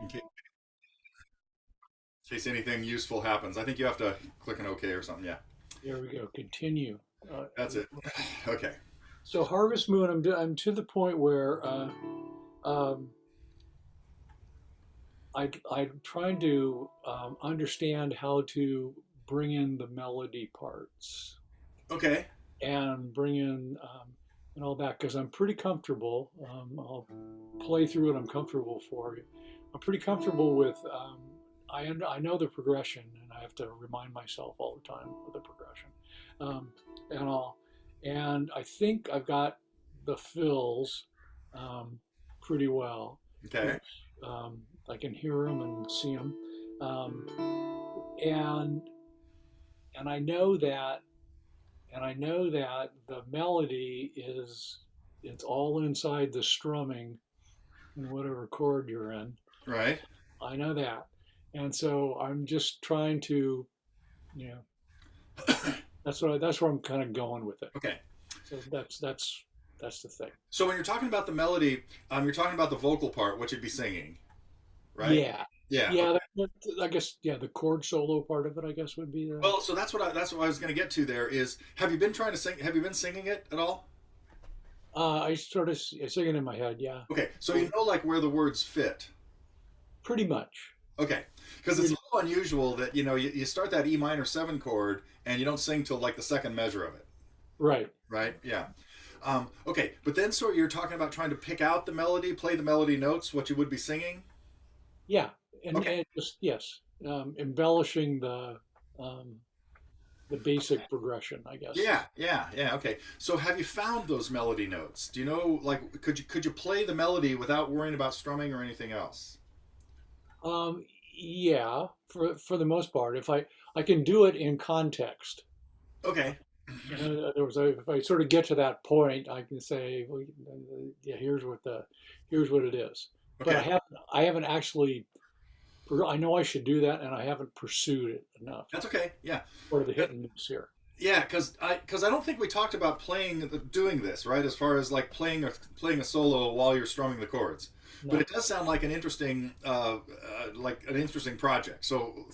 in case anything useful happens. I think you have to click an OK or something. Yeah, There we go. Continue. Uh, that's it. Okay. so Harvest Moon, I'm to the point where um, I'm trying to understand how to bring in the melody parts Okay. and bring in and all that because I'm pretty comfortable. I'll play through it. I'm comfortable for you. I'm pretty comfortable with. I know the progression, and I have to remind myself all the time of the progression, um, and all. And I think I've got the fills um, pretty well. Okay. I can hear them and see them, um, and and I know that the melody is it's all inside the strumming in whatever chord you're in. Right. I know that. And so I'm just trying to, you know, that's where I'm kind of going with it. Okay. So that's the thing. So when you're talking about the melody, you're talking about the vocal part, what you'd be singing, right? Yeah. Yeah. Yeah, Okay. I guess yeah, the chord solo part of it I guess would be the Well, so that's what I was going to get to. There is. Have you been trying to sing? Have you been singing it at all? I sort of sing it in my head, yeah. Okay. So you know like where the words fit. Pretty much. Okay. Because it's a Pretty, little unusual that you start that E minor seven chord and you don't sing till like the second measure of it, right. right? Yeah. Okay. But then so you're talking about trying to pick out the melody, play the melody notes, what you would be singing. Yeah. Okay. And just yes, embellishing um, the basic progression, I guess. Yeah, yeah, yeah. Okay. So have you found those melody notes? Do you know like could you play the melody without worrying about strumming or anything else? Um, yeah, for the most part, if I can do it in context. Okay. In other words, if I sort of get to that point, I can say, well, yeah, here's what it is. But Okay. I haven't actually. I know I should do that, and I haven't pursued it enough. That's okay. Yeah. What are the hit and miss here? Yeah, because I don't think we talked about doing this right as far as like playing a solo while you're strumming the chords, but No. it does sound like an interesting project. So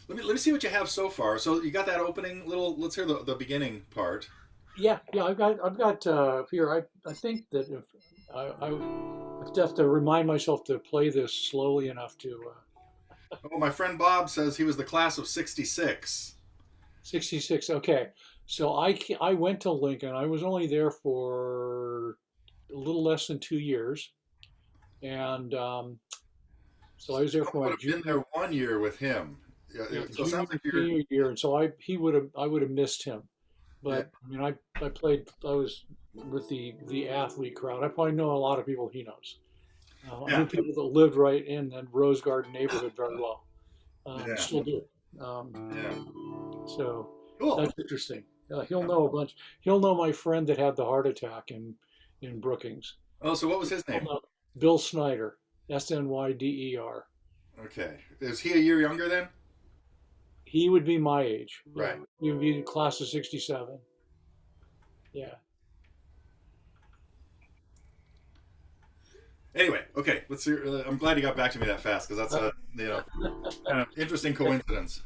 let me see what you have so far. So you got that opening little. Let's hear the beginning part. Yeah, yeah, I've got here. I think that if I have to remind myself to play this slowly enough to Oh, my friend Bob says he was the class of '66. 66. Okay, so I went to Lincoln. I was only there for a little less than 2 years, and so I was there I for would my have been there 1 year with him. Yeah, yeah, so it junior sounds like you're. senior year, and so I would have missed him. Yeah, But I mean, I was with the athlete crowd. I probably know a lot of people he knows. I yeah, knew people that lived right in the Rose Garden neighborhood very well. yeah, Still do. yeah. So Cool. that's interesting. He'll know a bunch. He'll know my friend that had the heart attack in Brookings. Oh, so what was his He'll name? know Bill Snyder, Snyder. Okay, is he a year younger then? He would be my age. Yeah, Right. he would be the class of '67. Yeah. Anyway, okay. Let's see. I'm glad you got back to me that fast because that's Uh, a kind of interesting coincidence.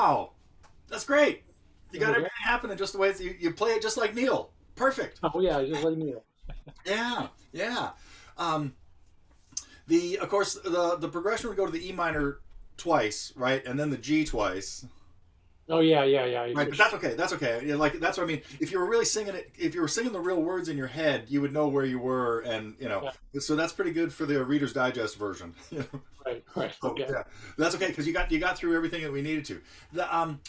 Wow, that's great. You got Okay. everything happening just the way you play it just like Neil. Perfect. Oh yeah, just like Neil. Yeah, yeah. Um, the of course the progression would go to the E minor twice, right, and then the G twice. Oh yeah, yeah, yeah. Right, but that's okay. That's okay. Yeah, like that's what I mean. If you were really singing it, if you were singing the real words in your head, you would know where you were, and Yeah, so that's pretty good for the Reader's Digest version. right, right. So Okay. yeah, that's okay because you got through everything that we needed to.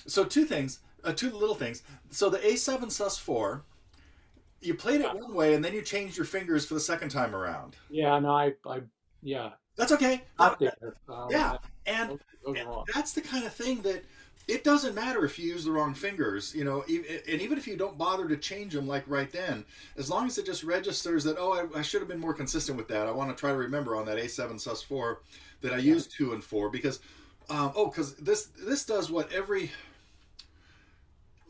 So two things, two little things. So the A7 sus4, you played it Yeah, one way, and then you changed your fingers for the second time around. yeah. No, yeah, That's okay. not That, there. yeah, and, Those and are wrong. that's the kind of thing that it doesn't matter if you use the wrong fingers, and even if you don't bother to change them like right then, as long as it just registers that, oh, I should have been more consistent with that. I want to try to remember on that A7 sus4 that I Yeah, used 2 and 4 because, because this does what every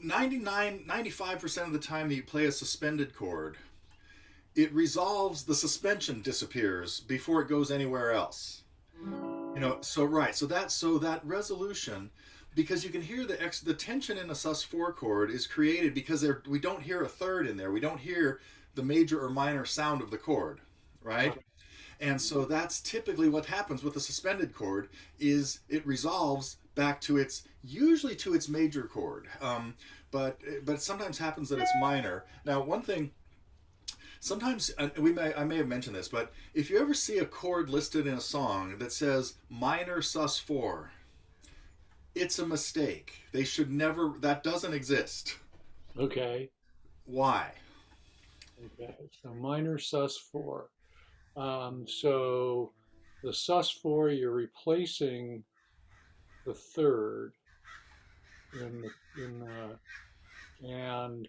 95% of the time that you play a suspended chord, it resolves, the suspension disappears before it goes anywhere else. So right, so that resolution, because you can hear the tension in a sus4 chord is created because we don't hear a third in there. We don't hear the major or minor sound of the chord, right? right. And so that's typically what happens with a suspended chord is it resolves back to its major chord. But it sometimes happens that it's minor. Now, one thing, sometimes I may have mentioned this, but if you ever see a chord listed in a song that says minor sus4, it's a mistake. They should never. That doesn't exist. Okay, Why? okay. So minor sus4. So the sus4, you're replacing the third in and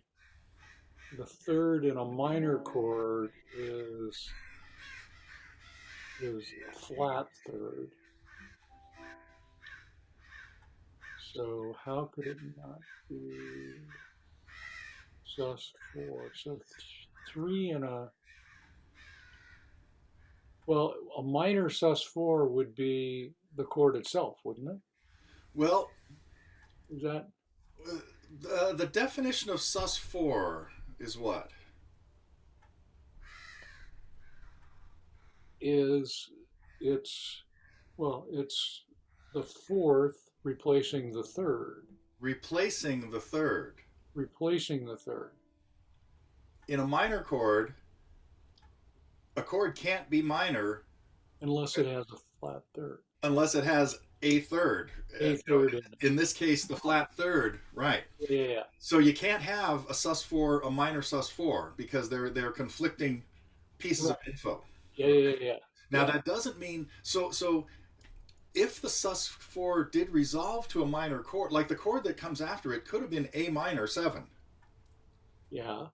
the third in a minor chord is a flat third. So how could it not be sus4? So three in a well, a minor sus4 would be the chord itself, wouldn't it? Well, Is that the definition of sus4 is what? is it's it's the fourth replacing the third, Replacing the third. replacing the third. In a minor chord, a chord can't be minor Unless it has a flat third. unless it has a third. A third in it. In this case, the flat third, right? Yeah, So you can't have a sus4, a minor sus4, because they're conflicting pieces of right. info. Yeah. Now Yeah, that doesn't mean so if the sus4 did resolve to a minor chord, like the chord that comes after it could have been A minor 7, yeah,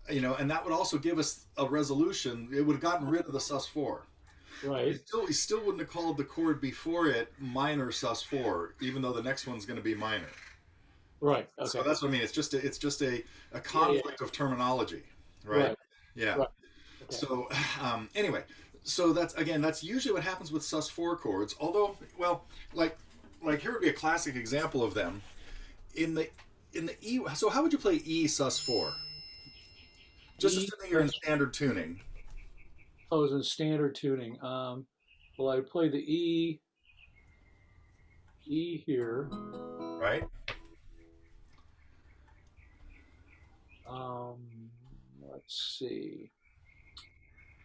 and that would also give us a resolution. It would have gotten rid of the sus4. right, He still wouldn't have called the chord before it minor sus4, even though the next one's going to be minor. right. So Okay. that's what I mean. It's just a Yeah, conflict of terminology, right? right, Yeah. right. Okay. So anyway, so that's usually what happens with sus4 chords. Although, well, like here would be a classic example of them in the E. So how would you play E sus4? Just E assuming you're in sus. standard tuning, Oh, it's in standard tuning. Well, I play the E here. right? Let's see.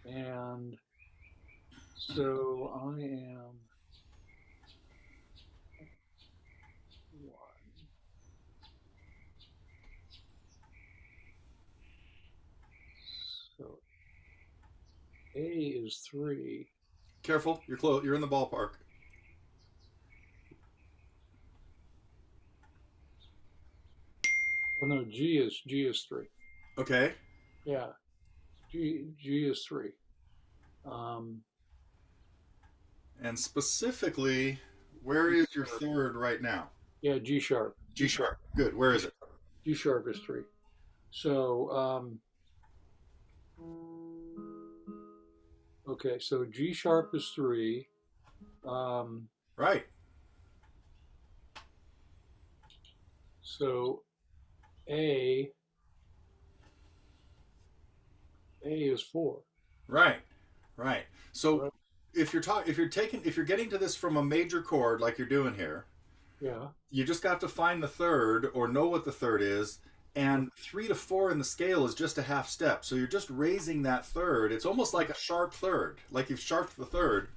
And so I am one. So A is three. Careful, you're close. You're in the ballpark. Oh no, G is three. Okay. Yeah, G is three. Um, And specifically, where G is your sharp. third right now? Yeah, G sharp. G sharp. Good. Where is it? G sharp is three. So okay, so G sharp is three. Um, Right. So A is 4. Right, right. So Right. if you're getting to this from a major chord like you're doing here, Yeah. you just got to find the third or know what the third is. Right. And 3 to 4 in the scale is just a half step. So you're just raising that third. It's almost like a sharp third, like you've sharped the third,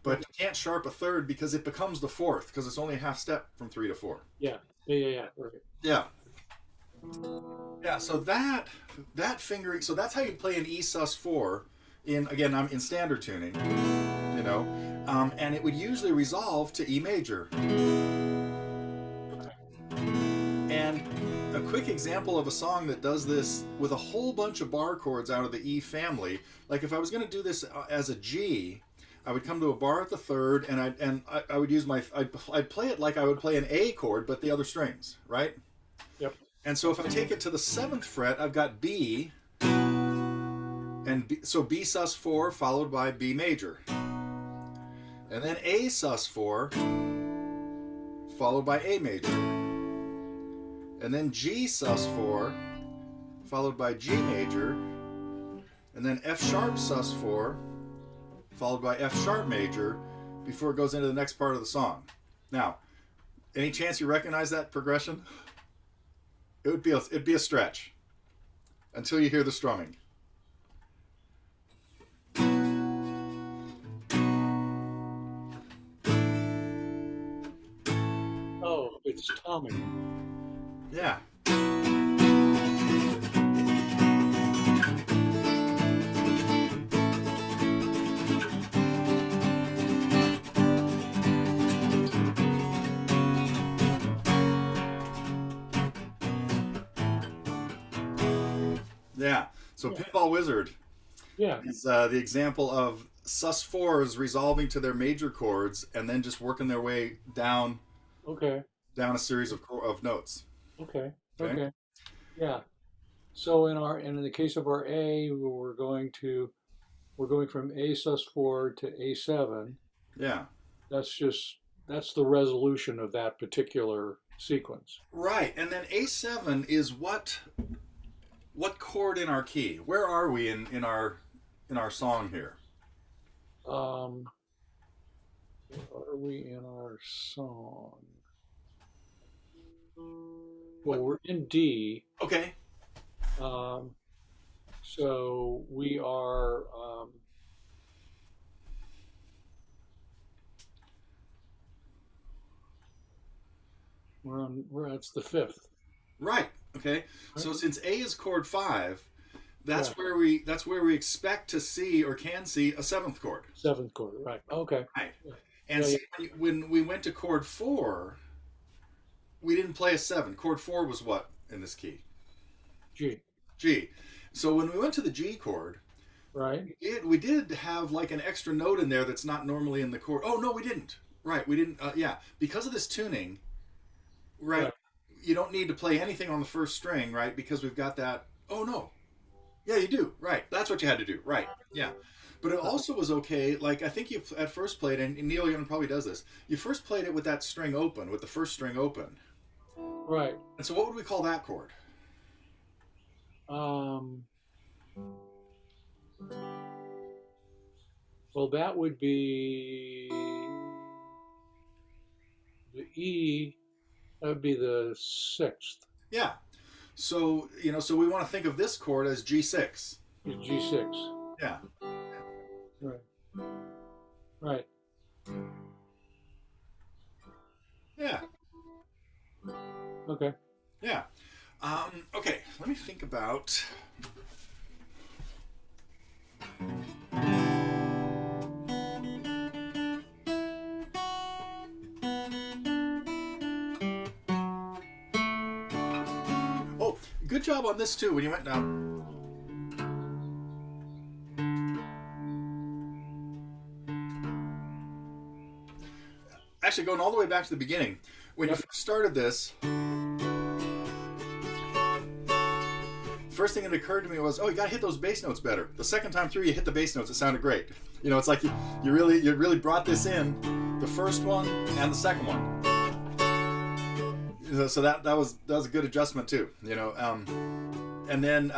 but Okay. you can't sharp a third because it becomes the fourth because it's only a half step from 3 to 4. Yeah. Yeah. Yeah. Yeah. Right. Yeah. Yeah, so that fingering, so that's how you play an E sus4 in, again, I'm in standard tuning, you know, and it would usually resolve to E major. And a quick example of a song that does this with a whole bunch of bar chords out of the E family, like if I was going to do this as a G, I would come to a bar at the third, and I would use I'd play it like I would play an A chord, but the other strings, right? Yep. And so if I take it to the 7th fret, I've got B, and B, so B sus4 followed by B major. And then A sus4 followed by A major. And then G sus4 followed by G major. And then F sharp sus4 followed by F sharp major before it goes into the next part of the song. Now, any chance you recognize that progression? It'd be a stretch until you hear the strumming. Oh, it's Tommy. Yeah. Yeah. So Yeah. Pinball Wizard Yeah. is the example of sus4s resolving to their major chords and then just working their way Okay. down a series of notes. Okay. Okay. Okay. Yeah. So in the case of our A, we're going from A sus4 to A7. Yeah. That's the resolution of that particular sequence. Right. And then A7 is what chord in our key? Where are we in our song here? Um, where are we in our song? Well, What? we're in D. Okay. Um, so we are that's the fifth. Right. Okay. Right? So since A is chord 5, that's Yeah. where we expect to see or can see a 7th chord. Seventh chord. Right. Okay. Right. Yeah. And Yeah. Yeah. see, when we went to chord 4, we didn't play a 7. Chord 4 was what in this key? G. G. So when we went to the G chord, Right. we did have like an extra note in there that's not normally in the chord. Oh no, we didn't. Right, we didn't. Yeah, because of this tuning, right? Right. You don't need to play anything on the first string, right? Because we've got that. Oh no. Yeah, you do. Right. That's what you had to do. Right. Yeah. But it also was okay. Like I think you at first played, and Neil Young probably does this. You first played it with that string open, with the first string open. Right. And so, what would we call that chord? Um, well, that would be the E. That would be the sixth. Yeah. So so we want to think of this chord as G6. G6. Yeah. Right. Right. Yeah. Okay. Yeah. Okay. Let me think about. Oh, good job on this too. When you went down. Actually, going all the way back to the beginning, when you Yep. first started this, first thing that occurred to me was, oh, you got to hit those bass notes better. The second time through, you hit the bass notes. It sounded great. It's like you really brought this in, the first one and the second one. So that was a good adjustment too. And then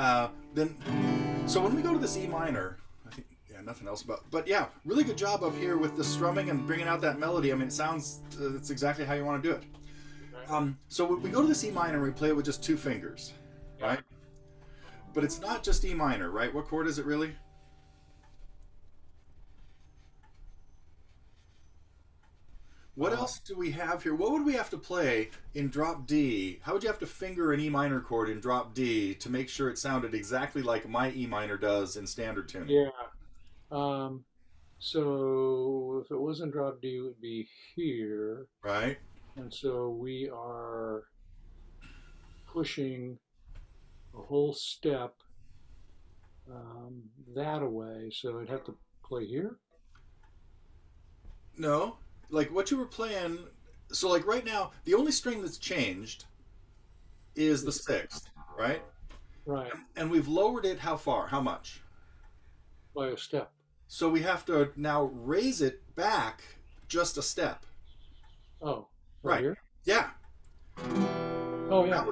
so when we go to this E minor, I think yeah, nothing else but yeah, really good job up here with the strumming and bringing out that melody. I mean, it sounds it's exactly how you want to do it. So we go to this E minor and we play it with just two fingers, Yeah. right? But it's not just E minor, right? What chord is it really? What Uh, else do we have here? What would we have to play in drop D? How would you have to finger an E minor chord in drop D to make sure it sounded exactly like my E minor does in standard tuning? yeah. Um, so if it wasn't drop D, it would be here. Right? And so we are pushing a whole step that away. So I'd have to play here. No. Like what you were playing. So like right now, the only string that's changed is the Is sixth, right? right And we've lowered it how far? How much? by a step. So we have to now raise it back just a step. Oh, right Right. here. Yeah. Oh yeah,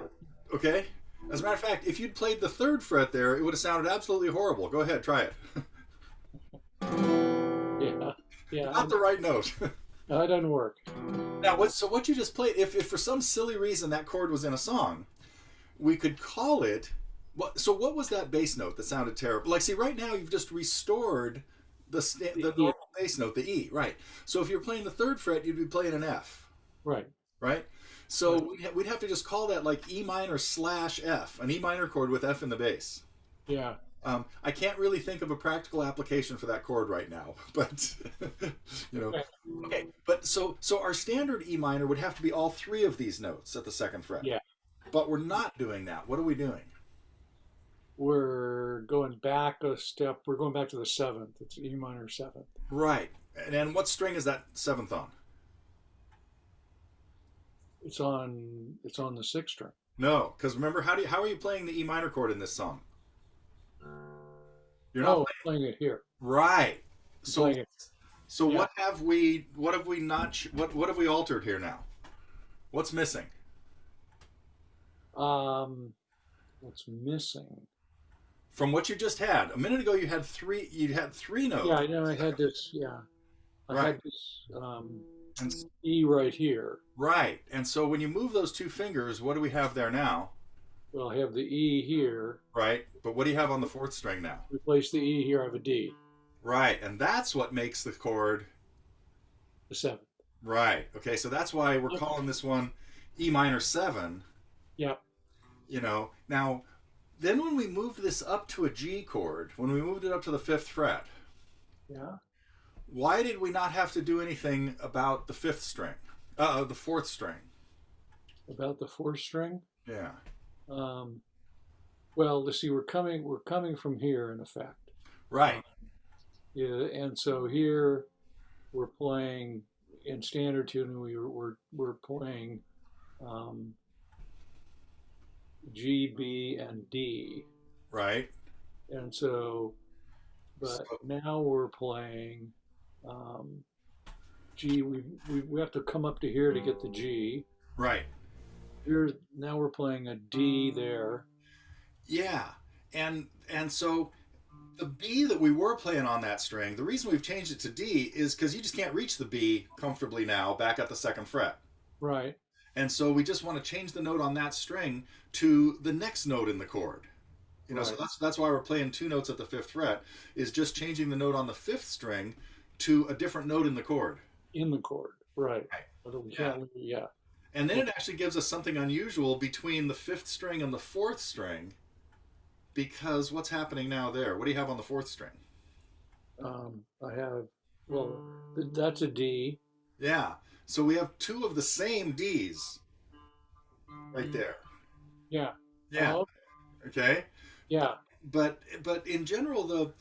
Okay. As a matter of fact, if you'd played the third fret there, it would have sounded absolutely horrible. Go ahead, try it. yeah, yeah. Not the right note. That doesn't work. Now, what you just played? If for some silly reason that chord was in a song, we could call it. So what was that bass note that sounded terrible? Like, see, right now you've just restored The the E. normal bass note, the E, right? So if you're playing the third fret, you'd be playing an F, Right, right? So right. we'd have to just call that like E minor slash F, an E minor chord with F in the bass. Yeah. I can't really think of a practical application for that chord right now, but you know, Okay. okay. But so our standard E minor would have to be all three of these notes at the second fret, Yeah. but we're not doing that. What are we doing? We're going back a step. We're going back to the seventh. It's E minor seventh. Right. And then what string is that seventh on? It's on the sixth string. No, because remember how are you playing the E minor chord in this song? You're not Oh, playing playing it here. right. I'm So playing it. so Yeah. what have we not what have we altered here now? What's missing? Um, what's missing? From what you just had. A minute ago you had three Yeah, notes. I know. I had this. Yeah, I Right. had this And E right here. right. And so when you move those two fingers, what do we have there now? Well, I have the E here. Right? But what do you have on the fourth string now? Replace the E here. I have a D, Right. And that's what makes the chord the seventh. right. Okay, so that's why we're Yep. calling this one E minor 7, Yeah. Now, then when we moved this up to a G chord, when we moved it up to the 5th fret, Yeah. why did we not have to do anything about the 5th string? The 4th string. About the fourth string. Yeah. Um, well, let's see. We're coming from here in effect. Right. Yeah, and so here we're playing in standard tuning. We're playing um, G, B, and D, Right. and so, So, but now we're playing um, G. We have to come up to here to get the G. right. Here now we're playing a D there. Yeah. And so the B that we were playing on that string, the reason we've changed it to D is because you just can't reach the B comfortably now back at the 2nd fret. Right. And so we just want to change the note on that string to the next note in the chord. So Right. that's why we're playing two notes at the 5th fret, is just changing the note on the 5th string to a different note in the chord. In the chord. Right. Right. But we Yeah. can't. Yeah. And then it actually gives us something unusual between the 5th string and the 4th string, because what's happening now there? What do you have on the 4th string? I have. Well, that's a D. Yeah. So we have two of the same Ds right there. Yeah. Yeah. Oh, Okay. yeah. But in general, the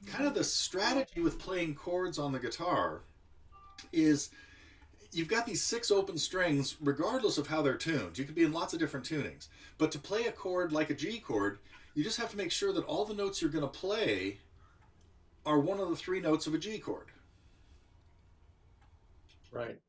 kind of the strategy with playing chords on the guitar is you've got these 6 open strings regardless of how they're tuned. You could be in lots of different tunings. But to play a chord like a G chord, you just have to make sure that all the notes you're going to play are one of the 3 notes of a G chord. Right.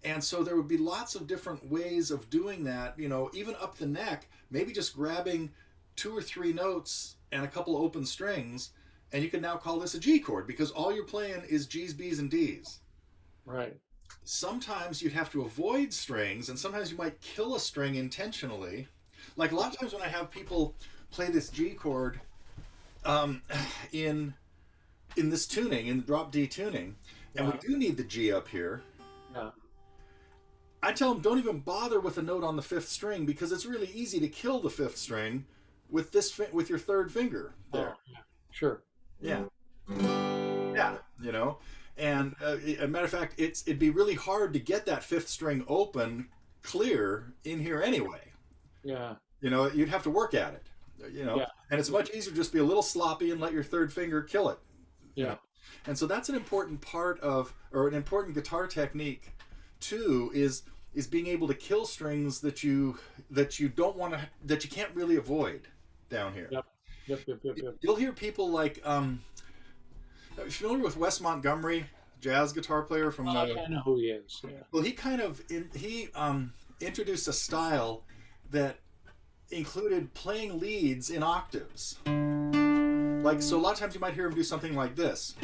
And so there would be lots of different ways of doing that, even up the neck, maybe just grabbing two or three notes and a couple of open strings, and you can now call this a G chord because all you're playing is G's, B's, and D's. Right. Sometimes you'd have to avoid strings, and sometimes you might kill a string intentionally. Like a lot of times when I have people play this G chord um, in this tuning, in the drop D tuning, and we Yeah. do need the G up here, Yeah. I tell them don't even bother with a note on the fifth string because it's really easy to kill the fifth string with with your third finger there. Oh, yeah. Sure. Yeah, yeah, And a matter of fact, it'd be really hard to get that fifth string open clear in here anyway. Yeah. You'd have to work at it. Yeah. And it's much easier to just be a little sloppy and let your third finger kill it. Yeah. And so that's an important part of, or an important guitar technique too, is being able to kill strings that you don't want to, that you can't really avoid down here. Yep. Yep. Yep. Yep. Yep. You'll hear people like, are you familiar with Wes Montgomery, jazz guitar player from I know who he is. Yeah. well, he kind of introduced a style that included playing leads in octaves. Like, so a lot of times you might hear him do something like this.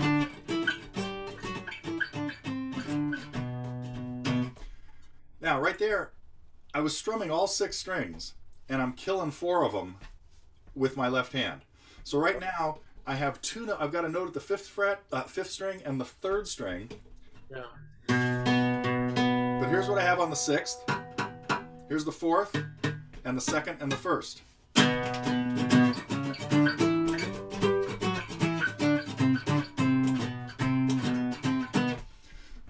Now, right there, I was strumming all six strings, and I'm killing four of them with my left hand. So right now, I have I've got a note at the fifth string, and the third string. Yeah. But here's what I have on the sixth. Here's the fourth, and the second, and the first.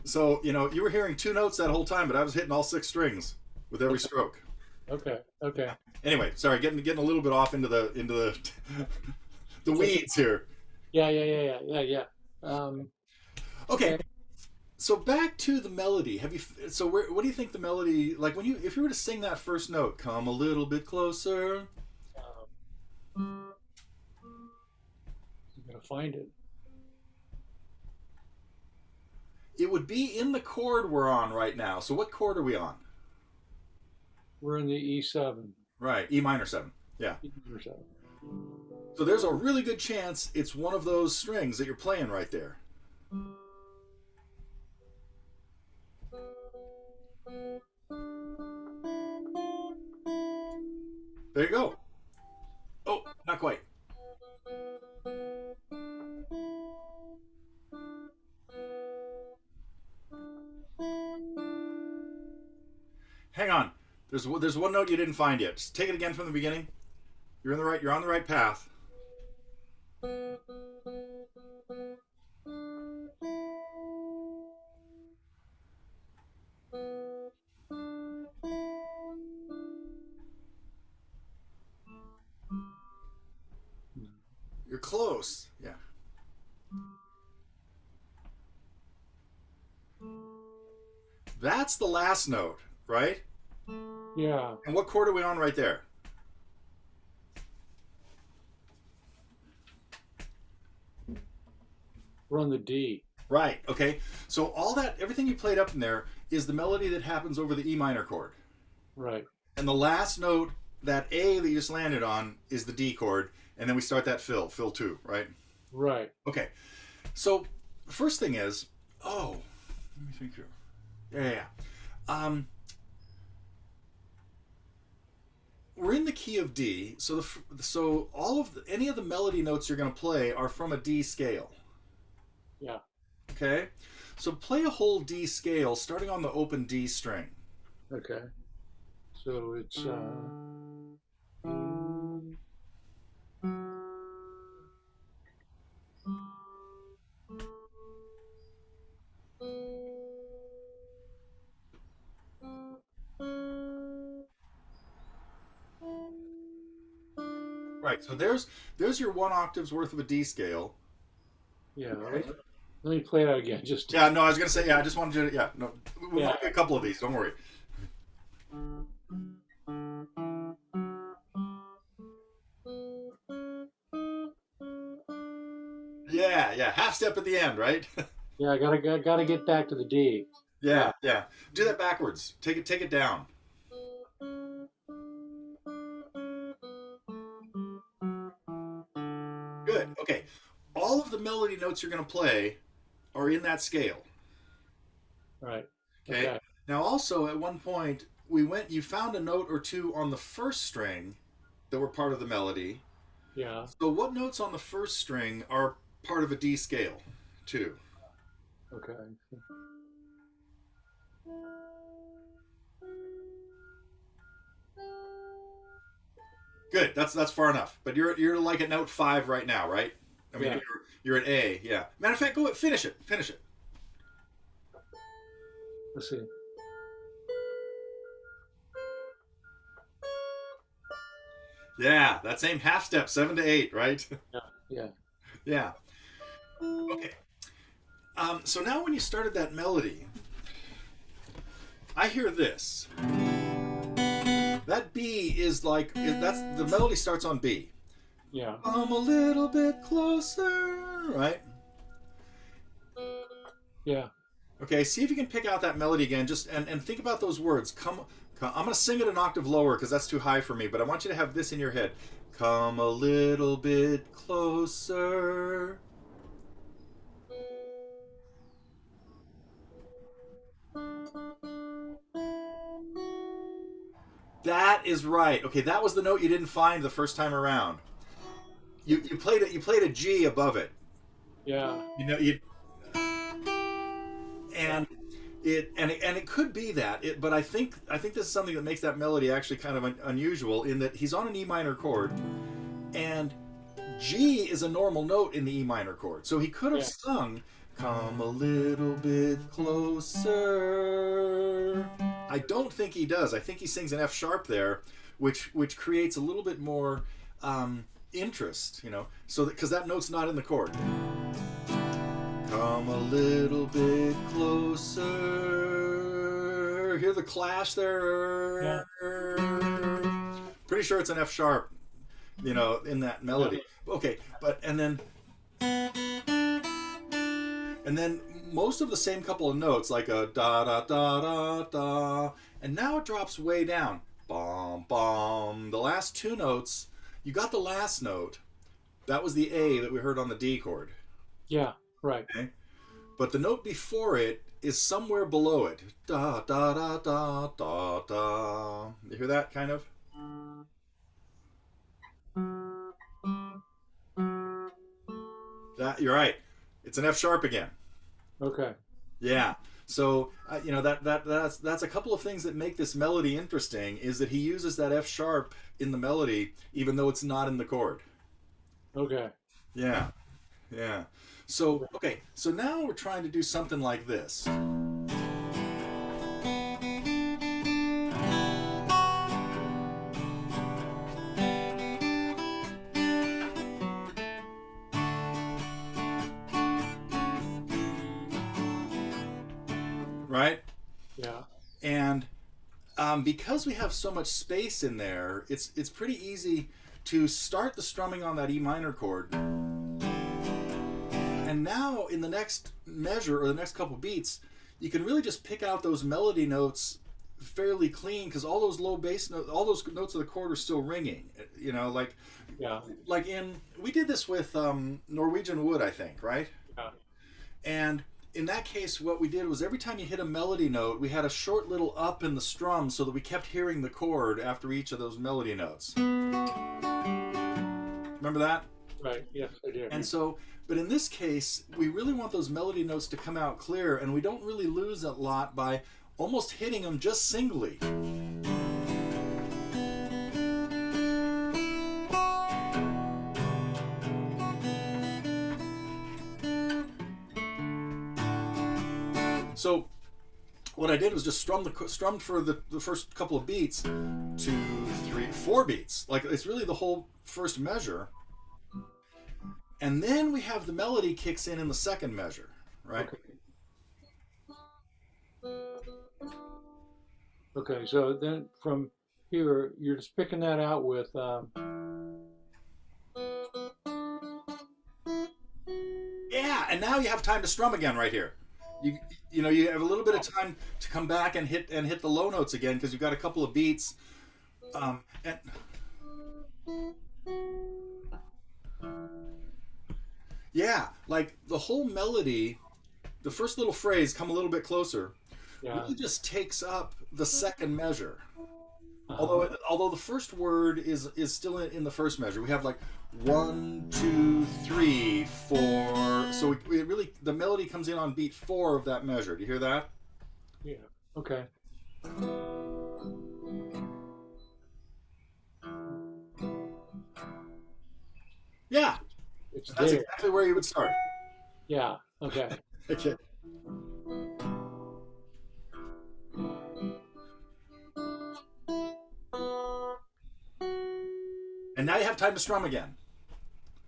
So, you were hearing two notes that whole time, but I was hitting all six strings with every stroke. Okay. Okay. Anyway, sorry, getting a little bit off into the the weeds here. Yeah. Yeah. Yeah. Yeah. Yeah. Yeah. Okay. So back to the melody. What do you think the melody, like if you were to sing that first note, come a little bit closer? I'm gonna find it. It would be in the chord we're on right now. So what chord are we on? We're in the E7. Right, E minor 7. Yeah. E minor 7. So there's a really good chance it's one of those strings that you're playing right there. There you go. Oh, not quite. Hang on. There's one note you didn't find yet. Just take it again from the beginning. You're on the right path. You're close. Yeah. That's the last note, right? Yeah. And what chord are we on right there? We're on the D. Right. Okay. So everything you played up in there is the melody that happens over the E minor chord. Right. And the last note, that A that you just landed on, is the D chord, and then we start that fill 2, right? Right. Okay. So first thing is, let me think here. Yeah. We're in the key of D, so any of the melody notes you're going to play are from a D scale. Yeah. Okay. So play a whole D scale starting on the open D string. Okay. So it's Right. So there's your 1 octave's worth of a D scale. yeah. Right. Let me play that again. Just Yeah. No, I was gonna say. Yeah. I just wanted to. Yeah. No. We Yeah. might get a couple of these. Don't worry. Yeah. Yeah. Half step at the end, right? yeah. I gotta get back to the D. Yeah, yeah. Do that backwards. Take it down. Good. Okay. All of the melody notes you're going to play are in that scale. Right. Okay. Okay. Now, also at one point you found a note or two on the first string that were part of the melody. Yeah. So, what notes on the first string are part of a D scale, too? Okay. Good. That's far enough. But you're like at note 5 right now, right? I mean, Yeah. you're at A. Yeah. Matter of fact, go finish it. Finish it. Let's see. Yeah, that same half step, 7 to 8, right? Yeah. Yeah. Yeah. Okay. So now when you started that melody, I hear this. That B is like that's the melody starts on B. Yeah. Come a little bit closer, right? Yeah. Okay, see if you can pick out that melody again. Just and think about those words. Come. I'm gonna sing it an octave lower because that's too high for me. But I want you to have this in your head. Come a little bit closer. That is right. Okay, that was the note you didn't find the first time around. You played a G above it. Yeah. You know you and it could be that but I think this is something that makes that melody actually kind of unusual in that he's on an E minor chord and G is a normal note in the E minor chord, so he could have Yeah. sung "Come a little bit closer." I don't think he does. I think he sings an F sharp there, which creates a little bit more interest, so because that note's not in the chord. Come a little bit closer. Hear the clash there? Yeah. Pretty sure it's an F sharp, in that Yeah. melody. Okay, but and then most of the same couple of notes, like a da da da da da, and now it drops way down. Bom bom. The last two notes, you got the last note. That was the A that we heard on the D chord. Yeah. Right. Okay? But the note before it is somewhere below it. Da da da da da da. You hear that kind of? That you're right. It's an F sharp again. Okay. Yeah. So that's a couple of things that make this melody interesting. Is that he uses that F sharp in the melody even though it's not in the chord. Okay. Yeah. Yeah. So okay. So now we're trying to do something like this. Right? Yeah. And because we have so much space in there, it's pretty easy to start the strumming on that E minor chord. And now in the next measure or the next couple beats, you can really just pick out those melody notes fairly clean because all those low bass notes, all those notes of the chord are still ringing. Yeah. Like we did this with Norwegian Wood, I think, right? Yeah. And in that case, what we did was every time you hit a melody note, we had a short little up in the strum so that we kept hearing the chord after each of those melody notes. Remember that? Right. Yes, I do. And so, but in this case, we really want those melody notes to come out clear, and we don't really lose a lot by almost hitting them just singly. So what I did was just strummed for the first couple of beats, 2, 3, 4 beats. Like it's really the whole first measure, and then we have the melody kicks in the second measure, right? Okay. Okay. So then from here, you're just picking that out with. Yeah, and now you have time to strum again right here. you you know you have a little bit of time to come back and hit the low notes again because you've got a couple of beats. And yeah, like the whole melody, the first little phrase, "Come a little bit closer," Yeah. really just takes up the second measure. Uh-huh. Although the first word is still in the first measure. We have like 1, 2, 3, 4. So it really the melody comes in on beat 4 of that measure. Do you hear that? Yeah. Okay. Yeah, It's that's there. exactly where you would start. Yeah. Okay. Okay. And now you have time to strum again,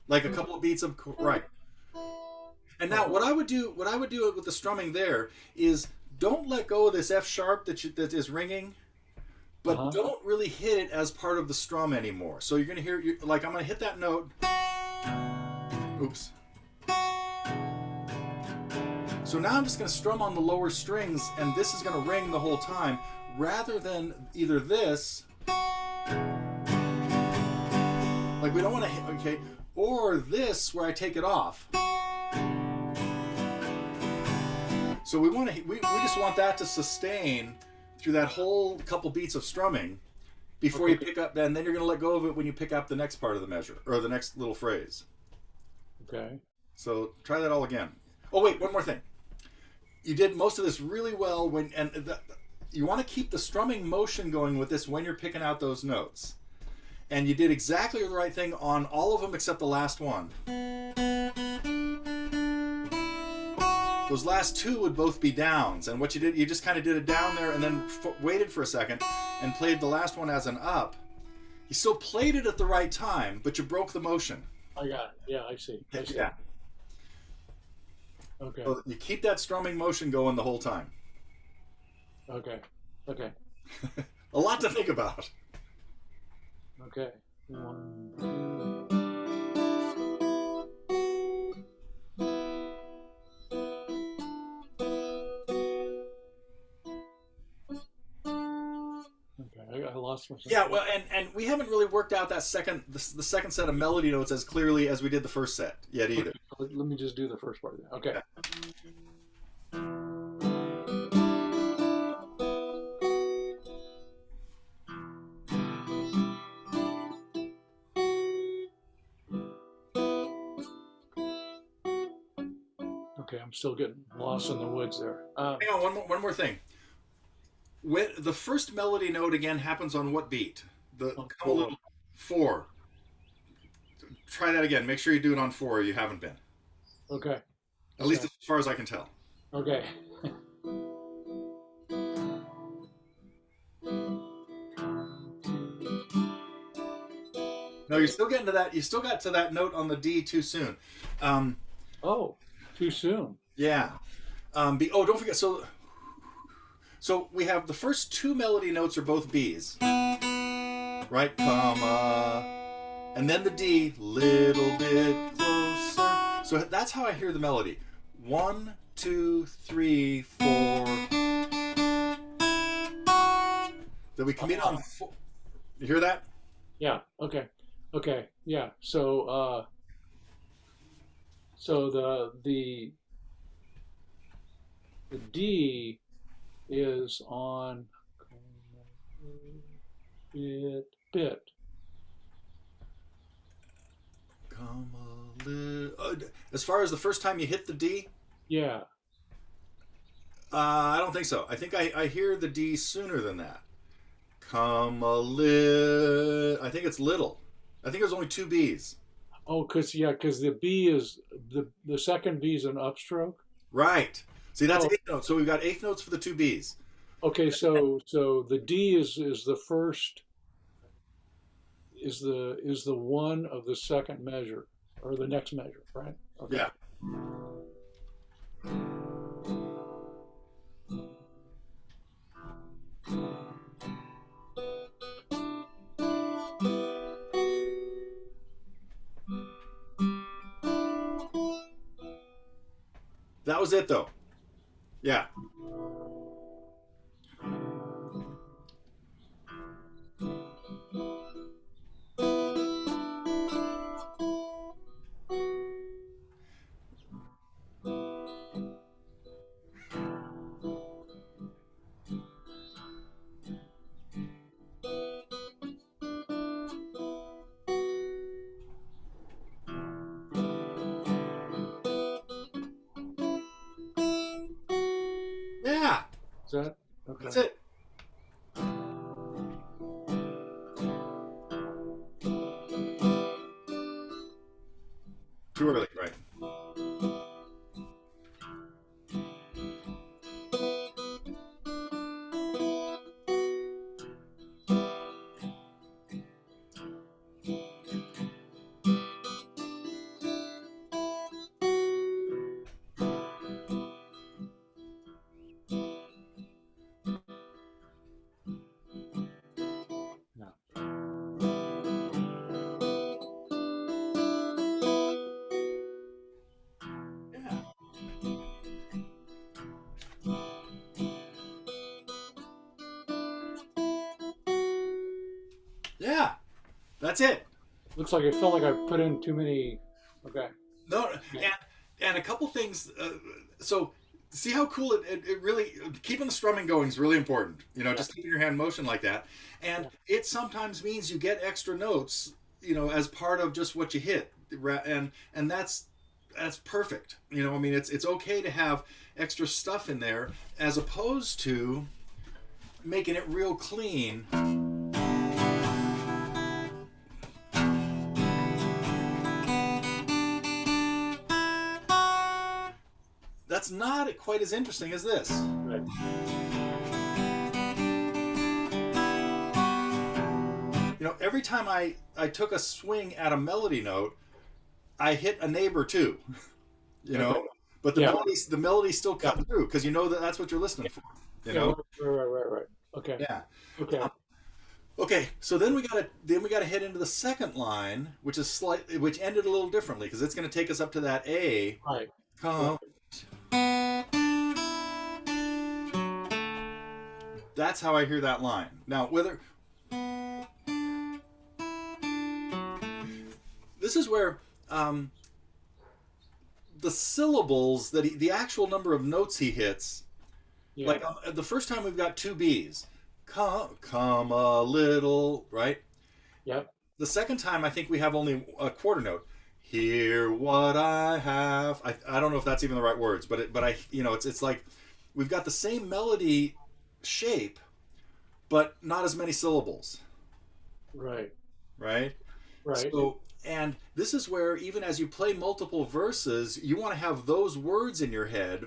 like a couple of beats of right. And now Uh-huh. what I would do with the strumming there is don't let go of this F sharp that is ringing, but Uh-huh. don't really hit it as part of the strum anymore. So you're gonna hear like I'm gonna hit that note. Oops. So now I'm just gonna strum on the lower strings, and this is gonna ring the whole time, rather than either this, like we don't want to hit, okay, or this where I take it off. So we just want that to sustain through that whole couple beats of strumming before you Okay. pick up, and then you're going to let go of it when you pick up the next part of the measure or the next little phrase. Okay. So try that all again. Oh wait, one more thing. You did most of this really well you want to keep the strumming motion going with this when you're picking out those notes. And you did exactly the right thing on all of them except the last one. Those last two would both be downs, and what you did, you just kind of did a down there and then waited for a second and played the last one as an up. You still played it at the right time, but you broke the motion. I got it. Yeah, I see. I see. Yeah. Okay. So you keep that strumming motion going the whole time. Okay. Okay. A lot to think about. Okay. One, two. Okay. I lost myself. Yeah, well, and we haven't really worked out that the second set of melody notes as clearly as we did the first set yet Okay. either. Let me just do the first part then. Okay. Yeah. Okay. I'm still getting lost in the woods there. Hang on, one more thing. When the first melody note again happens on what beat? The On come a four. little 4. Try that again. Make sure you do it on 4. You haven't been. Okay. At least Okay. as far as I can tell. Okay. No, you're still getting to that. You still got to that note on the D too soon. Um, Oh, too soon. yeah. Don't forget. So we have the first two melody notes are both B's, right? Comma, and then the D, little bit closer. So that's how I hear the melody. 1, 2, 3, 4. That we come in on 4. You hear that? Yeah. Okay. Okay. Yeah. So the D is on bit. Come a little. As far as the first time you hit the D, Yeah. I don't think so. I think I hear the D sooner than that. Come a little. I think it's little. I think there's only two B's. Oh, cause the B is the second B is an upstroke. Right. See, that's Oh, eighth notes. So we've got eighth notes for the two B's. okay. So the D is the first is the one of the second measure or the next measure, right? Okay. Yeah. That was it, though. Yeah. Yeah. Is that okay? That's it. Too early, right? No. Yeah. Yeah. That's it. Looks like it felt like I put in too many. Okay. No, Yeah. and a couple things. So see how cool it really keeping the strumming going is really important. You know, Yeah. just keeping your hand in motion like that, and Yeah. it sometimes means you get extra notes. You know, as part of just what you hit, and that's perfect. You know, I mean, it's okay to have extra stuff in there as opposed to making it real clean. That's not quite as interesting as this. Right. You know, every time I took a swing at a melody note, I hit a neighbor too. You Okay. know, but Yeah. the melody still Yeah. cut through because you know that that's what you're listening for. You Yeah. Right. know. Right. Okay. Yeah. Okay. Okay. So then we gotta head into the second line, which is which ended a little differently because it's going to take us up to that A. Right. Come. That's how I hear that line. Now, whether this is where the syllables the actual number of notes he hits, Yeah. like the first time we've got two B's, come a little, right? Yep. The second time I think we have only a quarter note. Hear what I have. I don't know if that's even the right words, but I it's like we've got the same melody shape, but not as many syllables, Right. right? Right. So, and this is where even as you play multiple verses, you want to have those words in your head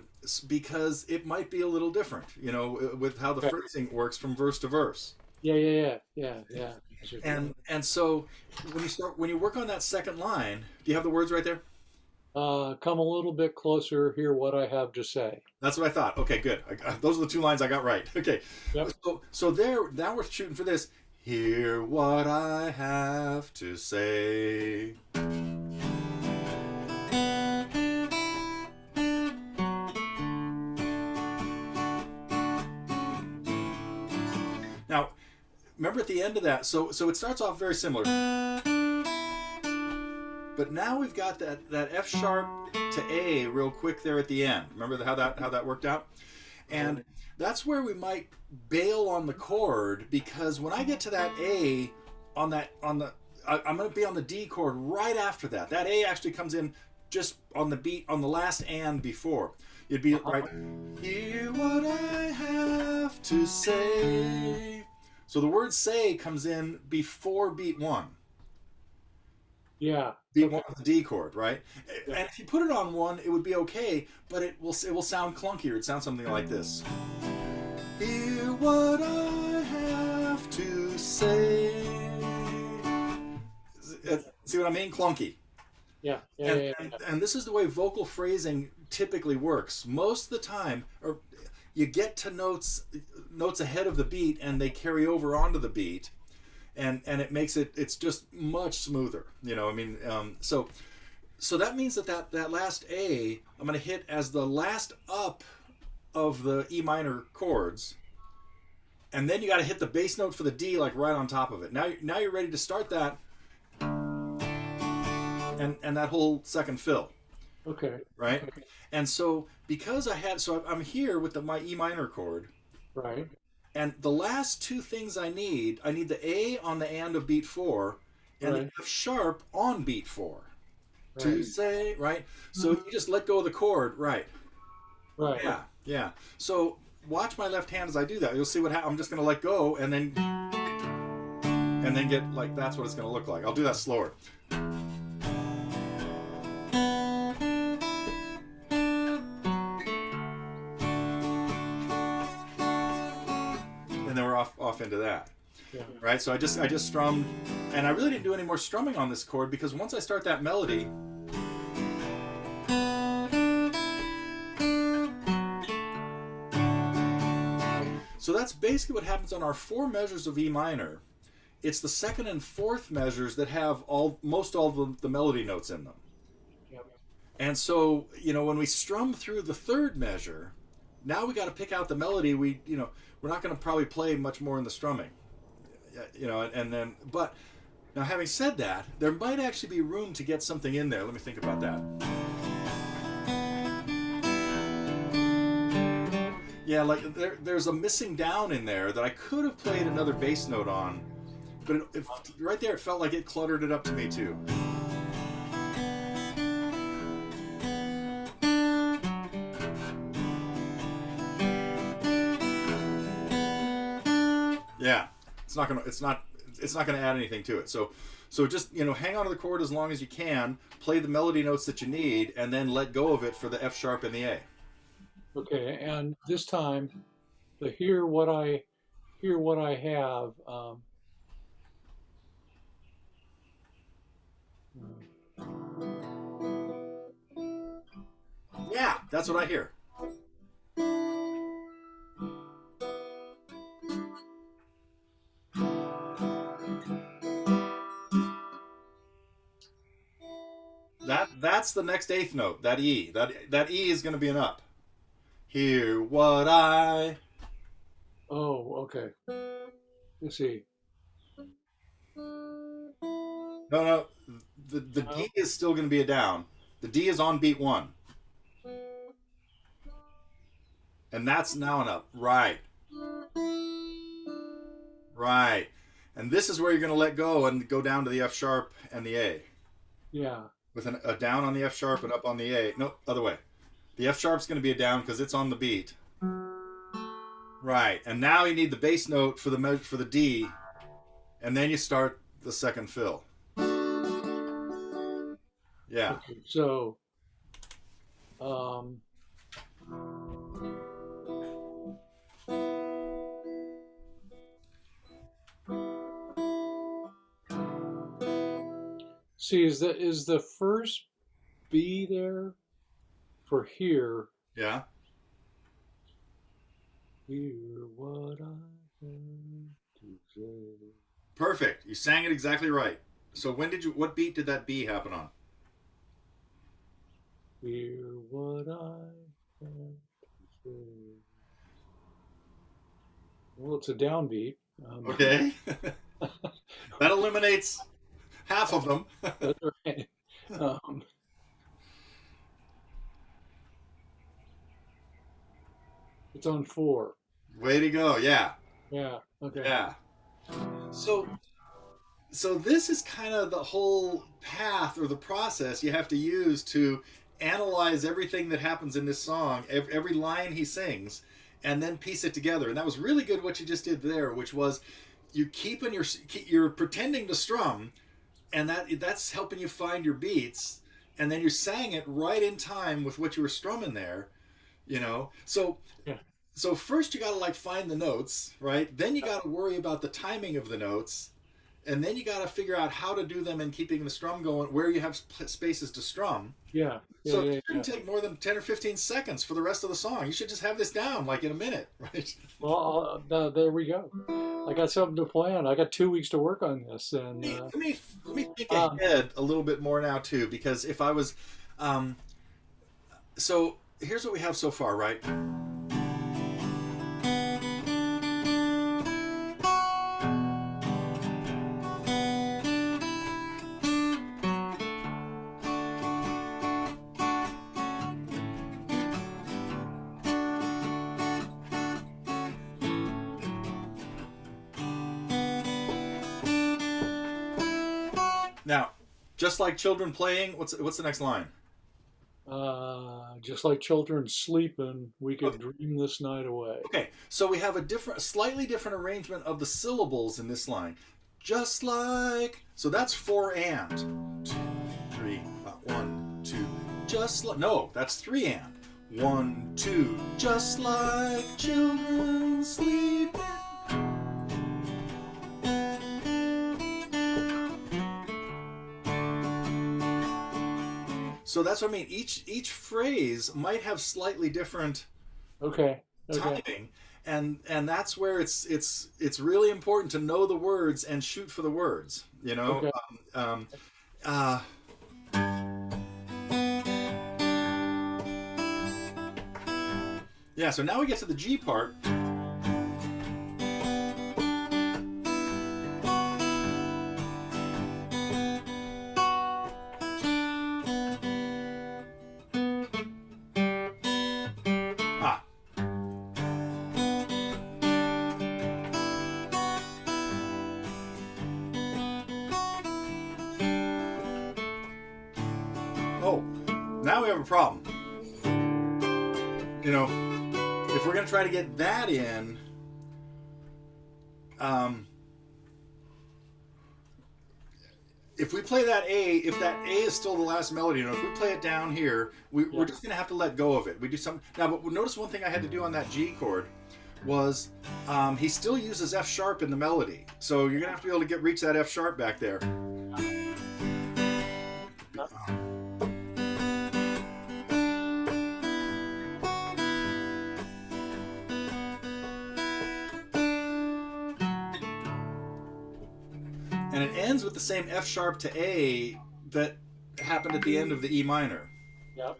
because it might be a little different, you know, with how the Okay. phrasing works from verse to verse. Yeah. And so when you work on that second line, do you have the words right there? Come a little bit closer. Hear what I have to say. That's what I thought. Okay, good. Those are the two lines I got right. Okay, Yep. so there now we're shooting for this. Hear what I have to say. Now, remember at the end of that, so it starts off very similar. But now we've got that F sharp to A real quick there at the end. Remember how that worked out? And that's where we might bail on the chord because when I get to that A I'm going to be on the D chord right after that. That A actually comes in just on the beat on the last and before. You'd be right. Hear what I have to say. So the word say comes in before beat one. Yeah. Beat Okay. one with the D chord, right? Yeah. And if you put it on one, it would be okay, but it will sound clunkier. It'd sound something like this. Hear what I have to say. See what I mean? Clunky. And this is the way vocal phrasing typically works. Most of the time, or you get to notes ahead of the beat, and they carry over onto the beat, and it makes it's just much smoother. You know, I mean, so that means that last A I'm going to hit as the last up of the E minor chords, and then you got to hit the bass note for the D like right on top of it. Now you're ready to start that and that whole second fill, Okay. right? And so because I'm here with my E minor chord, Right. and the last two things I need the A on the and of beat 4 and the Right. F sharp on beat 4 to Right. say, right? So you just let go of the chord, right? Right. Yeah, yeah. So watch my left hand as I do that. You'll see what I'm just going to let go and then get like that's what it's going to look like. I'll do that slower. And then we're off into that. Yeah. Right? So I just strummed, and I really didn't do any more strumming on this chord because once I start that melody, so that's basically what happens on our 4 measures of E minor. It's the second and fourth measures that have most all the melody notes in them. Yep. And so, when we strum through the third measure, now we got to pick out the melody. We're not going to probably play much more in the strumming. And then, but now having said that, there might actually be room to get something in there. Let me think about that. Yeah, like there's a missing down in there that I could have played another bass note on, but right there it felt like it cluttered it up to me too. Yeah, it's not gonna add anything to it. So just hang on to the chord as long as you can, play the melody notes that you need, and then let go of it for the F sharp and the A. Okay. And this time, the hear what I have. Yeah, that's what I hear. That's the next eighth note. That E. That E is going to be an up. Hear what I. Oh, okay. Let's see. No, no. The No. D is still going to be a down. The D is on beat 1, and that's now an up. Right. Right. And this is where you're going to let go and go down to the F sharp and the A. Yeah. With a down on the F sharp and up on the A. No, other way. The F sharp's going to be a down because it's on the beat. Right. And now you need the bass note for the D, and then you start the second fill. Yeah. Okay. So, um, see, is the first B there for here? Yeah. Hear what I have to say. Perfect. You sang it exactly right. So what beat did that B happen on? Hear what I have to say. Well, it's a downbeat. Okay. That eliminates half of them. That's right. Um, it's on 4. Way to go. Yeah. Yeah. Okay. Yeah. So this is kind of the whole path or the process you have to use to analyze everything that happens in this song, every line he sings, and then piece it together. And that was really good what you just did there, which was you're pretending to strum, and that's helping you find your beats, and then you sang it right in time with what you were strumming there, So Yeah. so first you got to like find the notes, right? Then you got to worry about the timing of the notes, and then you got to figure out how to do them and keeping the strum going where you have spaces to strum. Yeah. Yeah. So Yeah. it shouldn't take more than 10 or 15 seconds for the rest of the song. You should just have this down like in a minute, right? Well, there we go. I got something to plan. I got 2 weeks to work on this, and Let me think um, ahead a little bit more now too, because if I was, so here's what we have so far, right? Now, just like children playing, what's the next line? Just like children sleeping, we could Okay. dream this night away. Okay, so we have slightly different arrangement of the syllables in this line. Just like, so that's four and. Two, three, one, two. Just like, no, that's three and. One, two, just like children sleeping. So that's what I mean. Each phrase might have slightly different Okay. Okay. timing, and that's where it's really important to know the words and shoot for the words. You know. Okay. Uh, yeah. So now we get to the G part. Ah. Oh. Now we have a problem. You know, if we're gonna try to get that in, um, if we play that A, if that A is still the last melody, you know, if we play it down here, we're Yeah. just gonna have to let go of it. We do some now, but notice one thing I had to do on that G chord was he still uses F sharp in the melody, so you're gonna have to be able to reach that F sharp back there. And it ends with the same F sharp to A that happened at the end of the E minor. Yep.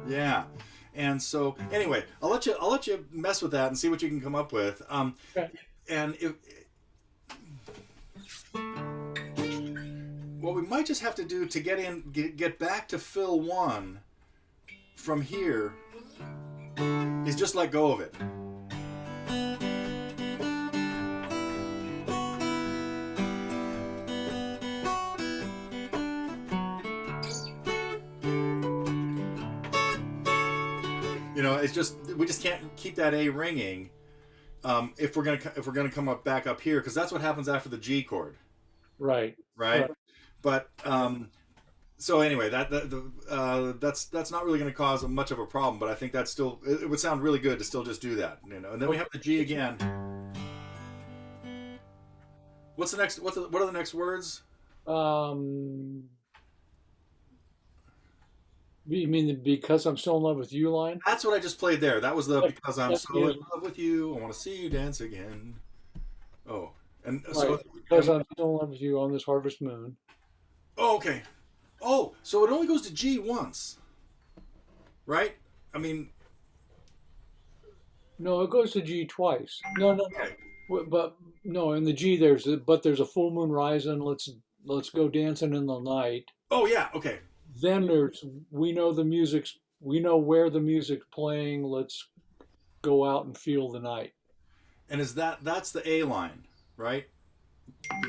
Yeah. And so anyway, I'll let you mess with that and see what you can come up with. Okay. And if, what we might just have to do to get back to fill one from here is just let go of it. You know, it's just we just can't keep that A ringing if we're gonna come up back up here because that's what happens after the G chord, Right. right? Right. But so anyway, that's not really going to cause much of a problem. But I think that's still it would sound really good to still just do that, you know. And then we have the G again. What's the next? What are the next words? Um, you mean the because I'm still in love with you line? That's what I just played there. That was the Yep. because I'm Yep. so Yeah. in love with you. I want to see you dance again. Oh, and Right. so Because I'm still in love with you on this harvest moon. oh, okay. Oh, so it only goes to G once, right? I mean, No, it goes to G twice. No, no, no. okay. But no, in the G there's a full moon rising. Let's go dancing in the night. Oh yeah, okay. Then there's we know where the music's playing. Let's go out and feel the night. And that's the A line, right?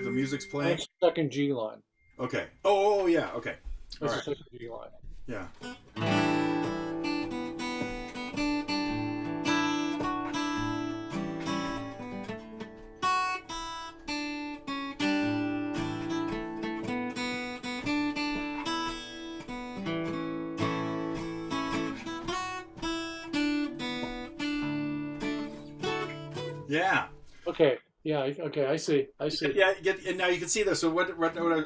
The music's playing. That's the second G line. Okay. Oh, yeah. Okay. All That's the right. second G line. Yeah. Yeah. Okay. Yeah. Okay. I see. I see. Yeah. And now you can see this. So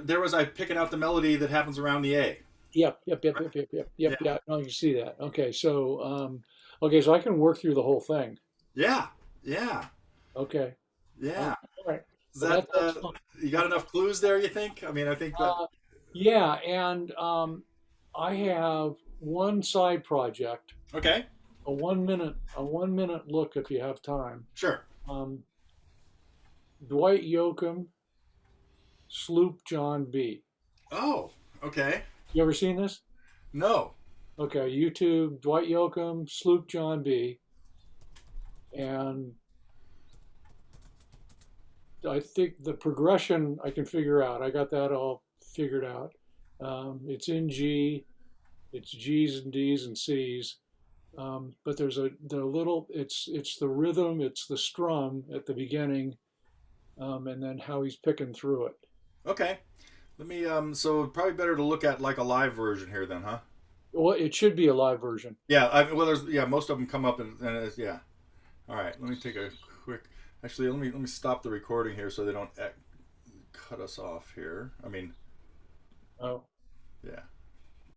there was I picking out the melody that happens around the A. Yep. Yep. Yep. Right? Yep. Yep. Yep. Yeah. Yep. Yeah. No, you can see that. Okay. So, okay. So I can work through the whole thing. Yeah. Yeah. Okay. Yeah. All right. Is Well, that that's fine. you got enough clues there? You think? I mean, I think that. Yeah. And I have one side project, Okay. a 1 minute look if you have time. Sure. Um, Dwight Yoakam, Sloop John B. Oh. Okay. You ever seen this? No. Okay, YouTube, Dwight Yoakam, Sloop John B. And I think the progression I can figure out. I got that all figured out. It's in G. It's G's and D's and C's. But there's the little. It's the rhythm. It's the strum at the beginning, and then how he's picking through it. Okay. Let me. So probably better to look at like a live version here then, huh? Well, it should be a live version. Yeah. Well, there's most of them come up and it's, yeah. All right. Let me take a quick. Actually, let me stop the recording here so they don't cut us off here. I mean, Oh, yeah.